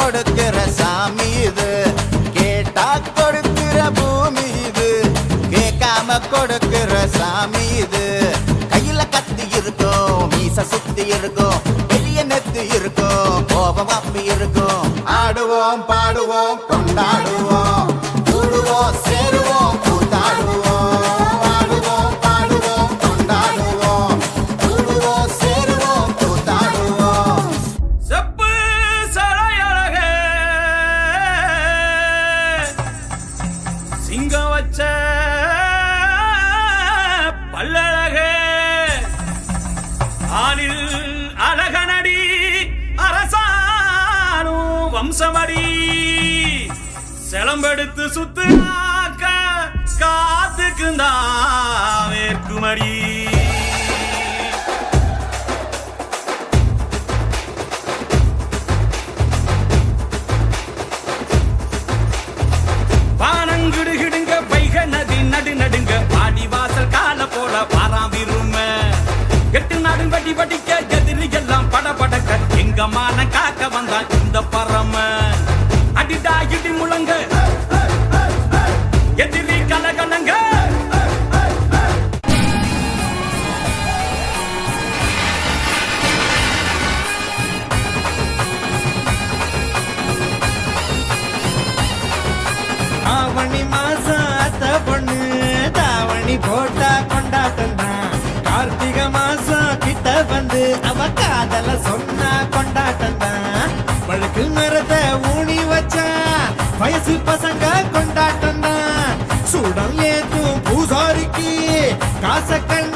கொடுக்கிற சாமி இது, கேட்டா கொடுக்கிற பூமி இது, கேட்காம கொடுக்கிற சாமி இது. கையில கத்தி இருக்கும், மீச சுத்தி இருக்கும், பெரிய நெத்து இருக்கும், கோபம் அப்பி இருக்கும். ஆடுவோம் பாடுவோம் கொண்டாடுவோம், கூடுவோம் சேருவோம் கூத்தாடுவோம். ஆடுவோம் பாடுவோம் கொண்டாடுவோம், கூடுவோம் சேருவோம் கூத்தாடுவோம். செப்பு சரையழகே சிங்கம் வச்ச பல்லழகே ஆனில் அழகனடி அரசானும் வம்சமடி செலம்பெடுத்து சுத்துனாக்க காத்துக்குந்தான் வேர்க்குமடி. வானங்கிடுகிடுங்க வைக நதி நடு நடுங்க பாடி வாசல் கால போல பாராம் விரும்ப எட்டு நாடு வடி வடிக்க எதிரி எல்லாம் பட படக்க எங்க மான காக்க வந்தான் இந்த பரம அடிடா இடி முழங்க எதிரி கலகலங்க. ஆவணி மாசம் அத்த பொண்ணு தாவணி போட்டா கொண்டாட்டம் தான். கார்த்திகை மாசம் கிட்ட வந்து அவ காதல சொன்னா கொண்டாட்டம் தான். வழுக்கு மரத்தை ஊனி வச்சா வயசு பசங்க கொண்டாட்டம் தான். சூடம் ஏத்தும் பூசாரிக்கு காச கண்ண